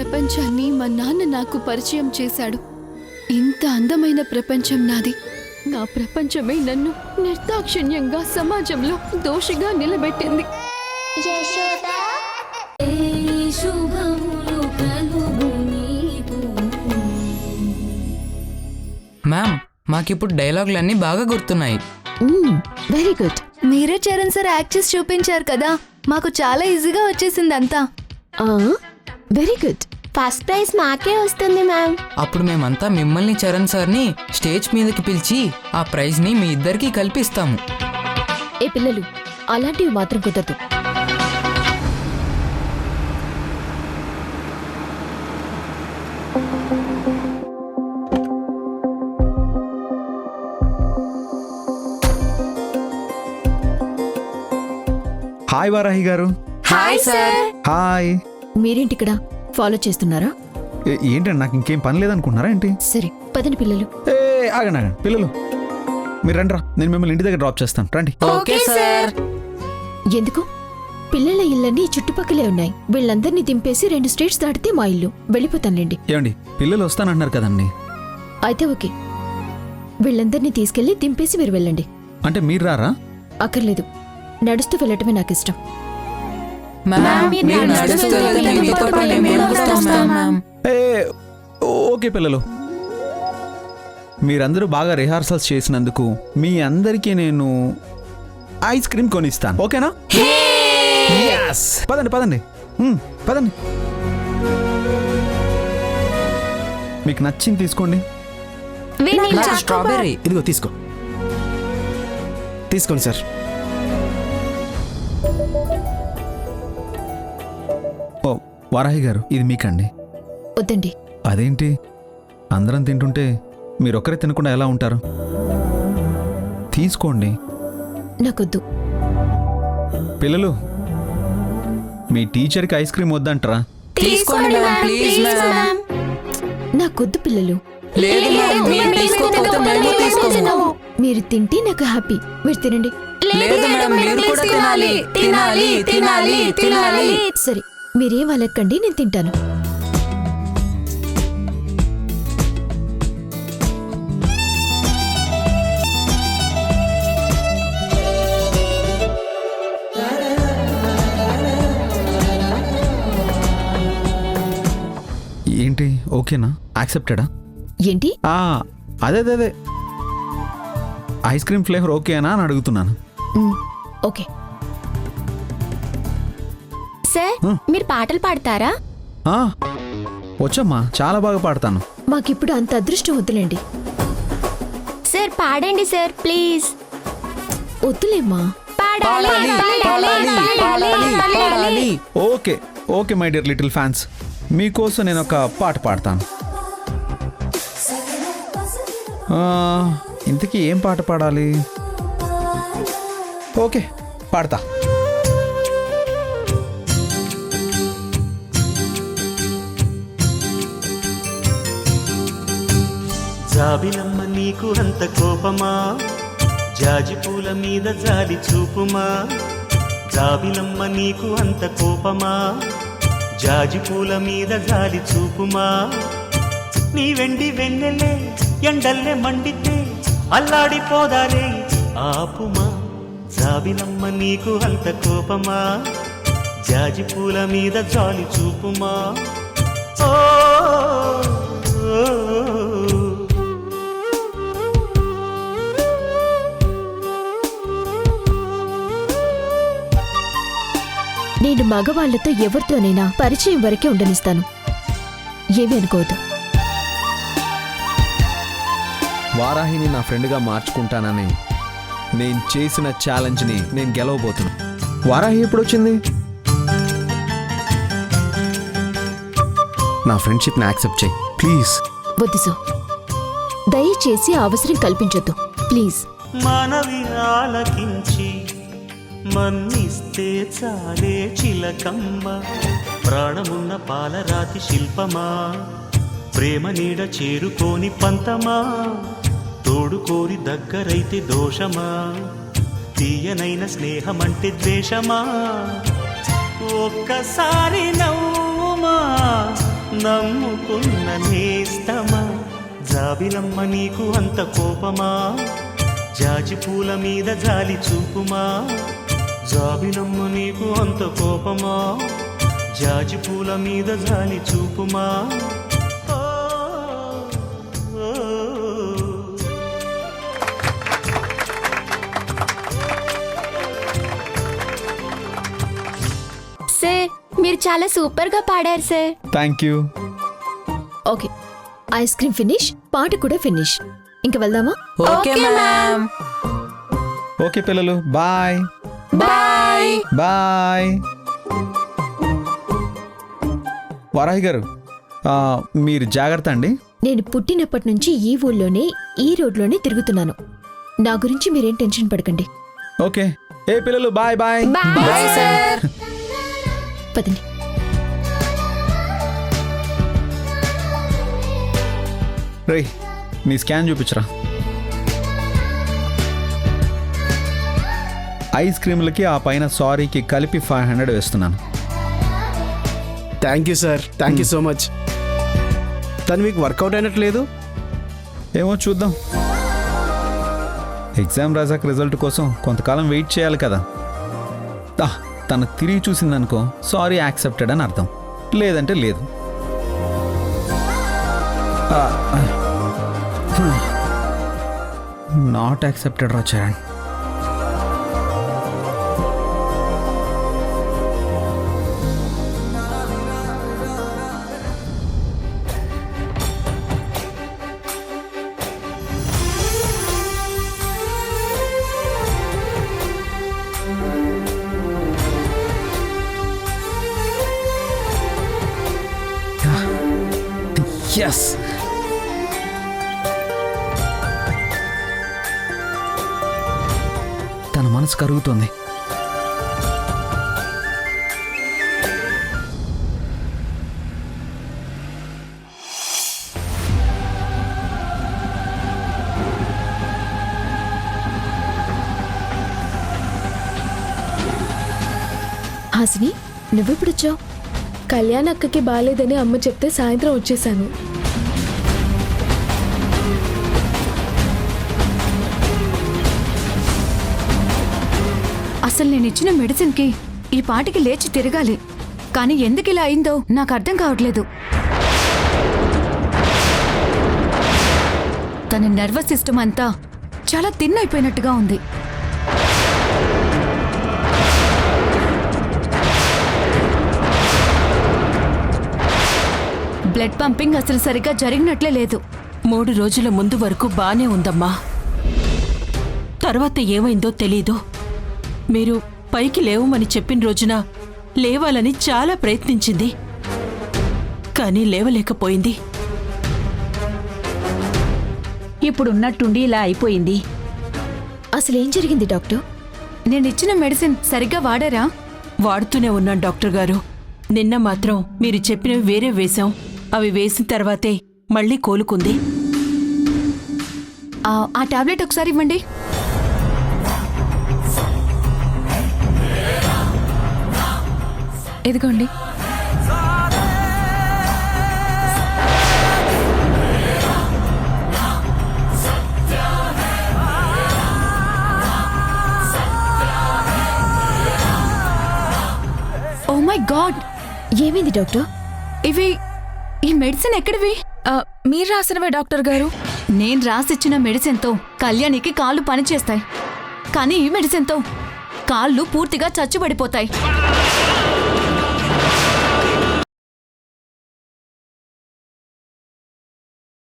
ప్రపంచాన్ని మా నాన్న నాకు పరిచయం చేశాడు. ఇంత అందమైన ప్రపంచం నాది. నా ప్రపంచమే నన్ను నిర్దాక్షిణ్యంగా సమాజంలో దోషిగా నిలబెట్టింది. మ్యామ్, మాకిప్పుడు డైలాగులన్నీ బాగా గుర్తున్నాయి. Very good. మీరే చరణ్ సార్ యాక్ట్ చేసి చూపించారు కదా, మాకు చాలా ఈజీగా వచ్చేసింది అంతా. Very good. ఫస్ట్ ప్రైజ్ మాకే వస్తుంది మ్యామ్. అప్పుడు మేమంతా మిమ్మల్ని చరణ్ సార్ని స్టేజ్ మీదకి పిలిచి ఆ ప్రైజ్ని మీ ఇద్దరికీ కల్పిస్తాము. ఏ పిల్లలు, అలాంటివి మాత్రం కుదరదు. హాయ్ వారాహి గారు. Hi sir. హాయ్. మీరేంటిక్కడ ఫాలో చేస్తున్నారా? ఏంటండి, నాకు ఇంకేం పని లేదనుకుంటున్నారా ఏంటి? సరే పదండి పిల్లలు. ఆగండి పిల్లలు, మీరు రండి రా, నేను మిమ్మల్ని ఇంటి దగ్గర డ్రాప్ చేస్తాను, రండి. Okay sir. ఎందుకు? పిల్లల ఇళ్ళన్నీ చుట్టుపక్కలే ఉన్నాయి. వీళ్ళందరినీ దింపేసి 2 స్టేట్స్ దాటితే మా ఇల్లు. వెళ్ళిపోతానులేండి. ఏమండి, పిల్లలు వస్తానంటున్నారు కదండి. అయితే ఓకే, వీళ్ళందరినీ తీసుకెళ్లి దింపేసి మీరు వెళ్ళండి. అంటే మీరు రారా? అక్కర్లేదు, నడుస్తూ వెళ్ళటమే నాకు ఇష్టం. ఓకే పిల్లలు, మీరందరూ బాగా రిహార్సల్స్ చేసినందుకు మీ అందరికీ నేను ఐస్ క్రీమ్ కొనిస్తాను, ఓకేనా? Yes. పదండి పదండి పదండి. మీకు నచ్చింది తీసుకోండి. స్ట్రాబెర్రీ. ఇదిగో తీసుకో, తీసుకోండి సార్. ఓ వారాహి గారు, ఇది మీకండి. వద్దండి. అదేంటి, అందరం తింటుంటే మీరొక్కరే తినకుండా ఎలా ఉంటారు? తీసుకోండి. నాకొద్దు. పిల్లలు, మీ టీచర్కి ఐస్ క్రీమ్ వద్దంటారా? తీసుకోండి మ్యామ్, ప్లీజ్ మ్యామ్. నాకొద్దు పిల్లలు. లేదు మ్యామ్, మీరు తీసుకోకపోతే మేము తీసుకోము. మీరు తింటే నాకు హ్యాపీ. మీరు తినండి. లేదు మేడం, మీరు కూడా తినాలి, తినాలి, తినాలి, తినాలి. సరే, మీరేం అలక్కండి, నేను తింటాను. ఏంటి, ఓకేనా? యాక్సెప్టెడా? ఏంటి? అదే అదే అదే ఐస్ క్రీమ్ ఫ్లేవర్ ఓకేనా అని అడుగుతున్నాను. ఓకే. సార్, మీరు పాటలు పాడతారా? వచ్చమ్మా, చాలా బాగా పాడతాను. మాకిప్పుడు అంత అదృష్టం వద్దులేండి. సార్ పాడండి సార్, ప్లీజ్. వద్దులేమ్మా. Okay okay my dear little fans, మీకోసం నేను ఒక పాట పాడతాను. ఇంతకీ ఏం పాట పాడాలి? ఓకే, పాడతా. జాబిలమ్మ నీకు అంత కోపమా, జాజి పూల మీద జాలి చూపుమా. జాబిలమ్మ నీకు అంత కోపమా, జాజి పూల మీద జాలి చూపుమా. నీ వెండి వెన్నెలే ఎండల్లే మండితే అల్లాడిపోదాలే ఆపుమా. జాబిలమ్మ నీకు అంత కోపమా, జాజి పూల మీద జాలి చూపుమా. ఓ నేను మగవాళ్లతో ఎవరితోనైనా పరిచయం వరకే ఉండనిస్తాను. ఏమీ అనుకోవద్దు. వారాహిని నా ఫ్రెండ్గా మార్చుకుంటానని నేను చేసిన ఛాలెంజ్ని నేను గెలవబోతున్నా. వారాహి ఎప్పుడు వచ్చింది? నా ఫ్రెండ్షిప్ని యాక్సెప్ట్ చేయి ప్లీజ్. వద్దు సో, దయచేసి ఆ అవసరం కల్పించొద్దు ప్లీజ్. మనవి ఆలకించి మన్నిస్తే చాలే చిలకమ్మ. ప్రాణమున్న పాలరాతి శిల్పమా, ప్రేమ నీడ చేరుకోని పంతమా. తోడు కోరి దగ్గరైతే దోషమా, తీయనైన స్నేహమంటే ద్వేషమా. ఒక్కసారి నవ్వుమా నమ్ముకున్న నేస్తమా జాబిలమ్మ నీకు అంత కోపమా జాజి పూల మీద జాలి చూపుమా జాబిలమ్మ నీకు అంత కోపమా జాజి పూల మీద జాలి చూపుమా ఓ, ఓ. సార్ మీరు చాలా సూపర్ గా పాడారు sir. Thank you. Okay, ice cream finish, పాట కూడా ఫినిష్. ఇంక వెళ్దామా? Okay ma'am. ఓకే పిల్లలు, బాయ్ బాయ్. బాయ్. వారాహి గారు, మీరు జాగ్రత్త అండి. నేను పుట్టినప్పటి నుంచి ఈ ఊళ్ళోనే, ఈ రోడ్లోనే తిరుగుతున్నాను. నా గురించి మీరేం టెన్షన్ పడకండి. ఓకే. ఏ పిల్లలు, బాయ్ బాయ్. Bye sir. పదండి. రేయ్, నీ స్కాన్ చూపించరా. ఐస్ క్రీములకి ఆ పైన సారీకి కలిపి 500 వేస్తున్నాను. Thank you sir, thank you so much. తను మీకు వర్కౌట్ అయినట్లేదు. ఏమో చూద్దాం. ఎగ్జామ్ రాసాక రిజల్ట్ కోసం కొంతకాలం వెయిట్ చేయాలి కదా. తను తిరిగి చూసిందనుకో, సారీ యాక్సెప్టెడ్ అని అర్థం, లేదంటే లేదు. నాట్ యాక్సెప్టెడ్ రా చరణ్. Yes. తన మనసు కరుగుతుంది. హాసిని, నువ్వెప్పుడొచ్చావు? కళ్యాణ్ అక్కకి బాలేదని అమ్మ చెప్తే సాయంత్రం వచ్చేసాను. అసలు నేను ఇచ్చిన మెడిసిన్కి ఈ పాటికి లేచి తిరగాలి, కానీ ఎందుకు ఇలా అయిందో నాకు అర్థం కావట్లేదు. తన నర్వస్ సిస్టమ్ అంతా చాలా థిన్ అయిపోయినట్టుగా ఉంది. బ్లడ్ పంపింగ్ అసలు సరిగ్గా జరిగినట్లే లేదు. 3 రోజుల ముందు వరకు బానే ఉందమ్మా. తర్వాత ఏమైందో తెలీదు. మీరు పైకి లేవమని చెప్పిన రోజున లేవాలని చాలా ప్రయత్నించింది, కానీ లేవలేకపోయింది. ఇప్పుడున్నట్టుండి ఇలా అయిపోయింది. అసలేం జరిగింది డాక్టర్? నేనిచ్చిన మెడిసిన్ సరిగ్గా వాడారా? వాడుతూనే ఉన్నాను డాక్టర్ గారు. నిన్న మాత్రం మీరు చెప్పినవి వేరే వేశాం. అవి వేసిన తర్వాతే మళ్ళీ కోలుకుంది. ఆ టాబ్లెట్ ఒకసారి ఇవ్వండి. ఇదిగోండి. ఓ మై గాడ్, ఏమైంది డాక్టర్? ఈ మెడిసిన్ ఎక్కడివి? మీరు రాసినవే డాక్టర్ గారు. నేను రాసిచ్చిన మెడిసిన్తో కళ్యాణికి కాళ్ళు పనిచేస్తాయి, కానీ ఈ మెడిసిన్తో కాళ్ళు పూర్తిగా చచ్చుబడిపోతాయి.